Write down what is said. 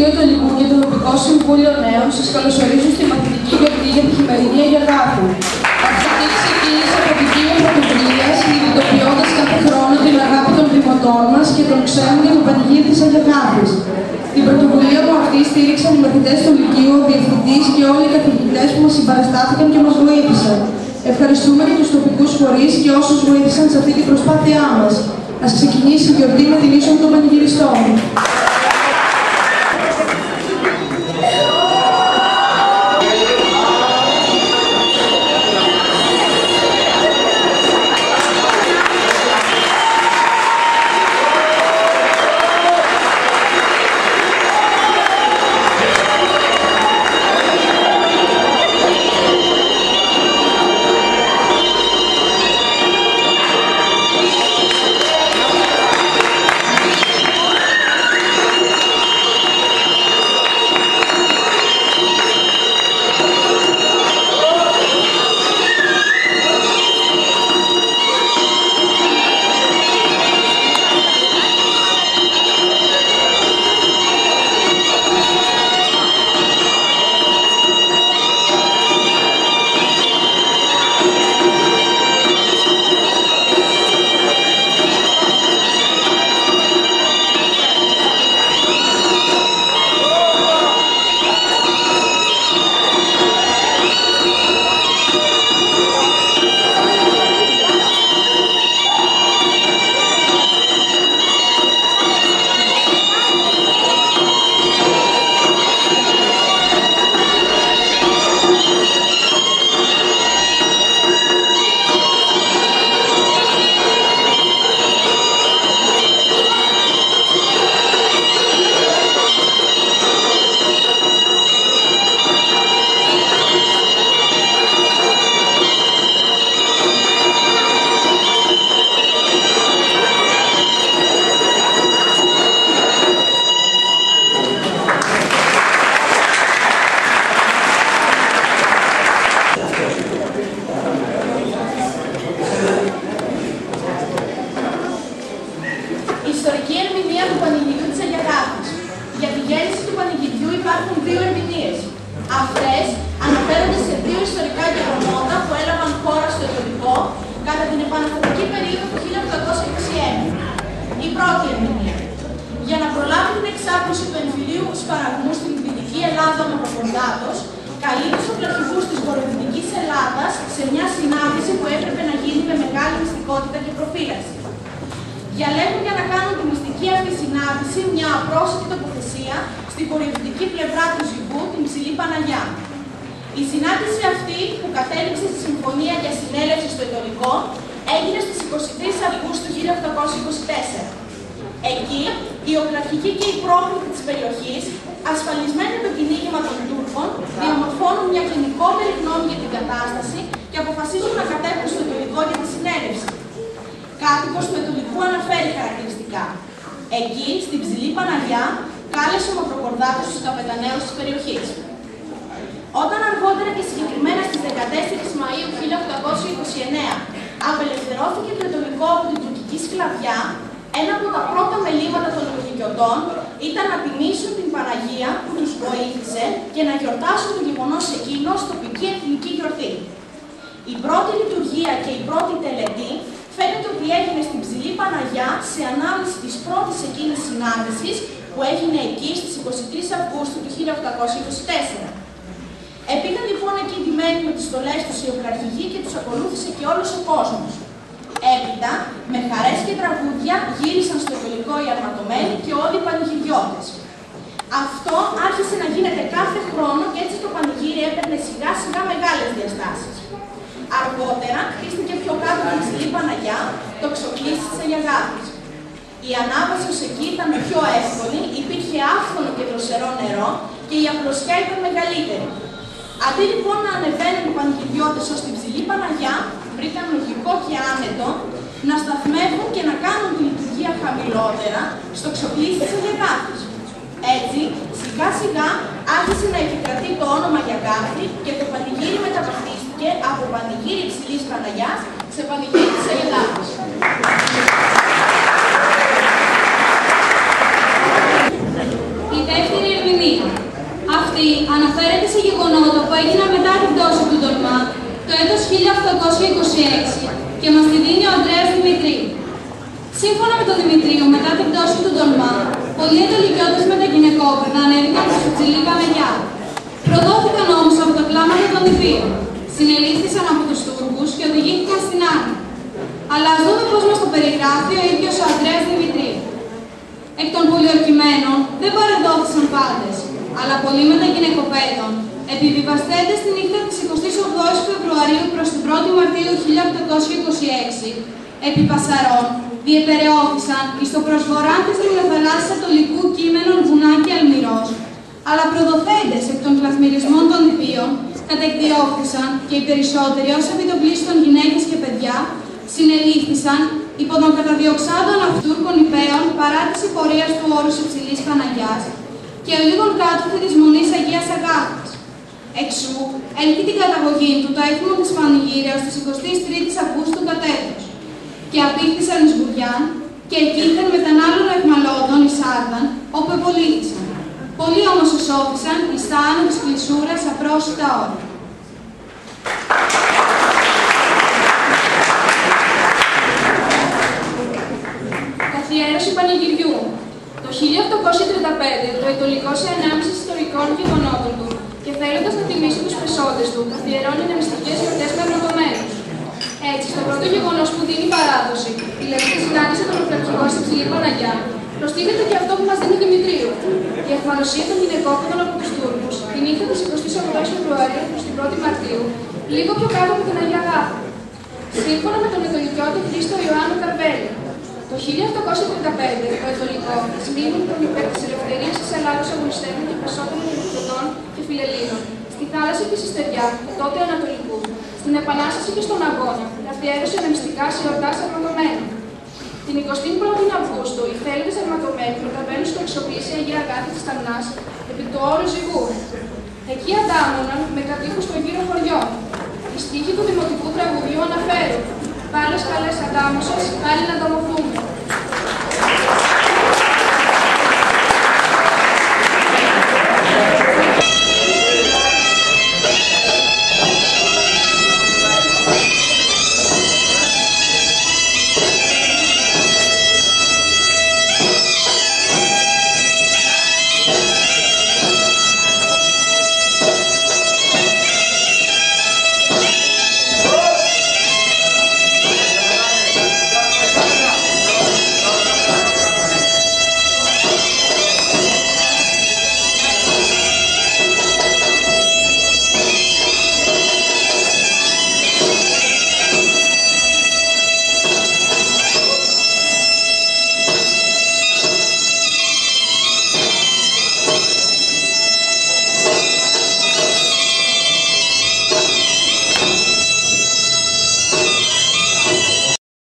Βιβλίο του Υλικού και το Τοπικό Συμβούλιο Νέων σας καλωσορίζουν στη μαθητική γιορτή για τη χειμερινή Αγιαγάθου. Αυτή ξεκίνησε από την Κύπρο πρωτοβουλία, συνειδητοποιώντας κάθε χρόνο την αγάπη των δημοτών μας και των ξένων για το πανηγύρι της Αγιαγάθης. Την πρωτοβουλία μου αυτή στήριξαν οι μαθητές του Λυκείου, ο διευθυντής και όλοι οι καθηγητές που μας συμπαραστάθηκαν και μας βοήθησαν. Ευχαριστούμε και τους τοπικούς φορείς και όσους βοήθησαν σε αυτή την προσπάθειά μας. Ας ξεκινήσει η γιορτή με την είσοδο των πανηγυριστών. Ιστορική ερμηνεία του πανηγυριού της Αγιαγάθης. Για τη γέννηση του πανηγυριού υπάρχουν δύο ερμηνείες. Αυτές αναφέρονται σε δύο ιστορικά γεγονότα που έλαβαν χώρα στο Αιτωλικό κατά την επαναστατική περίοδο του 1821. Η πρώτη ερμηνεία. Για να προλάβει την εξάπλωση του εμφυλίου σπαραγμού στην Δυτική Ελλάδα ο Μαυροκορδάτος, καλεί τους οπλαρχηγούς της βορειοδυτικής Ελλάδας σε μια συνάντηση που έπρεπε να γίνει με μεγάλη μυστικότητα και προφύλαξη. Διαλέγουν για να κάνουν τη μυστική αυτή συνάντηση μια απρόσιτη τοποθεσία στην βορειοδυτική πλευρά του Ζυγού, την Ψηλή Παναγιά. Η συνάντηση αυτή, που κατέληξε στη συμφωνία για συνέλευση στο Αιτωλικό, έγινε στις 23 Αυγούστου 1824. Εκεί, οι οπλαρχηγοί και οι πρόπληκτοι της περιοχής, ασφαλισμένοι από το κυνήγημα των Τούρκων, διαμορφώνουν μια γενικότερη γνώμη για την κατάσταση και αποφασίζουν να κατέβουν στο Αιτωλικό για τη συνέλευση. Κάτοικος του Αιτωλικού αναφέρει χαρακτηριστικά. Εκεί, στην Ψηλή Παναγιά, κάλεσε ο Μαυροκορδάτος τους καπεταναίους της περιοχής. Όταν αργότερα και συγκεκριμένα στις 14 Μαΐου 1829 απελευθερώθηκε το Αιτωλικό από την τουρκική σκλαβιά, ένα από τα πρώτα μελήματα των οικοκυριωτών ήταν να τιμήσουν την Παναγία που τους βοήθησε και να γιορτάσουν το γεγονός εκείνο ως τοπική εθνική γιορτή. Η πρώτη λειτουργία και η πρώτη τελετή φαίνεται ότι έγινε στην Ψηλή Παναγιά σε ανάμνηση της πρώτης εκείνης συνάντησης που έγινε εκεί στις 23 Αυγούστου του 1824. Επήγαν λοιπόν εκεί ντυμένοι με τις στολές τους οι οπλαρχηγοί και τους ακολούθησε και όλος ο κόσμος. Έπειτα, με χαρές και τραγούδια γύρισαν στο Αιτωλικό οι αρματωμένοι και όλοι οι πανηγυριώτες. Αυτό άρχισε να γίνεται κάθε χρόνο και έτσι το πανηγύρι έπαιρνε σιγά σιγά μεγάλες διαστάσεις. Αργότερα χτίστηκε πιο κάτω την Ψηλή Παναγιά, το ξοκλήσι της Αγιαγάθης. Η ανάβαση ως εκεί ήταν πιο εύκολη, υπήρχε άφθονο και δροσερό νερό και η απλωσιά ήταν μεγαλύτερη. Αντί λοιπόν να ανεβαίνουν οι πανηγυριώτες ως την Ψηλή Παναγιά, βρήκαν λογικό και άνετο να σταθμεύουν και να κάνουν τη λειτουργία χαμηλότερα στο ξοκλήσι της Αγιαγάθης. Έτσι, σιγά σιγά άρχισε να επικρατεί το όνομα Αγιαγάθη και το πανηγύρι μεταπτύχθηκε από πανηγύρι Ψηλής Παναγιάς σε πανηγύρι της Αγιαγάθης. Η δεύτερη ερμηνεία 1926 και μας τη δίνει ο Ανδρέας Δημητρίου. Σύμφωνα με τον Δημητρίου, μετά την πτώση του Ντολμά, πολλοί εντολικιώτες με τα γυναικόπαιδα ανέβηκαν στη Φουτσιλή Παναγιά. Προδόθηκαν όμως από τα κλάματα των νηπίων. Συνελήφθησαν από τους Τούρκους και οδηγήθηκαν στην Άννα. Αλλά ας δούμε πώς μας το περιγράφει ο ίδιος ο Ανδρέας Δημητρίου. Εκ των πολιορκημένων δεν παρεδόθησαν πάντες, αλλά πολλοί με τα γυναικοπαίδων, επιβιβαστέντες τη νύχτα της 28ης Φεβρουαρίου προς την 1η Μαρτίου 1826, επί Πασαρών, διεπεραιώθησαν εις το προσβοράν της Λιμνοθαλάσσης Ατολικού κείμενων Βουνάκη Αλμυρός, αλλά προδοθέντες εκ των κλαθμυρισμών των νηπίων, κατεκδιώχθησαν και οι περισσότεροι ως επιτοπλίστων γυναίκες και παιδιά, συνελήφθησαν υπό των καταδιοξάντων αυτούρκων υπέων παράτηση πορείας του όρους Υψηλής Παναγιάς και ο λίγων κάτωθι της Μονής Αγίας Αγάπης. Εξού, έλκει την καταγωγή του το έθιμο της Πανηγύρεως της 23ης Αυγούστου κατέτος. Και απήχθησαν εις Βουριάν και εκείθεν με τον άλλον εχμαλώτων εις Άρδαν, όπου επολύθησαν. Πολλοί όμως εσώθησαν εις τα άνω της κλεισούρας απρόσιτα όρια. Καθιέρωση πανηγυριού. Το 1835 το Αιτωλικό σε ανάμειξη ιστορικών γεγονότων του και θέλοντας να τιμήσει τους πεσόντες του, καθιερώνει νηστικές γιορτές με αγνωτομένους. Έτσι, στο πρώτο γεγονός που δίνει παράδοση, δηλαδή τη συνάντηση των Ορθοαρχικών στην Υψηλή Παναγιά, προστίθεται και αυτό που μας δίνει Δημητρίου, η εχμαλωσία των γυναικόπαιδων από τους Τούρκους, τη νύχτα της 28ης Φεβρουαρίου προς την 1η Μαρτίου, λίγο πιο κάτω από την Αγία Αγάπη. Σύμφωνα με τον Αιτωλικιώτη Χρήστο Ιωάννου Καρβέλη, το 1835 το Αιτωλικό, σμήνουν τον υπέρ της ελευθερίας της Ελλάδος αγωνιστεύουν και πεσότερων Ελληνικών και Φιλελλήνων, στη θάλασσα και στη στεριά του τότε Ανατολικού, στην Επανάσταση και στον Αγώνα, καθιέρωσε νηστικά σε εορτάς αρματωμένων. Την 21η Αυγούστου, οι θέλητες αρματωμένοι μεταβαίνουν στο εξοπλίσιο Αγία Αγάπη της Ταμνάς, επί του όρου Ζυγού. Εκεί αντάμωναν με κατοίκους των γύρω χωριών. Οι στίχοι του δημοτικού τραγουδιού αναφέρουν: «Πάλες καλές αντάμωσες, πάλι να ανταμωθούμε».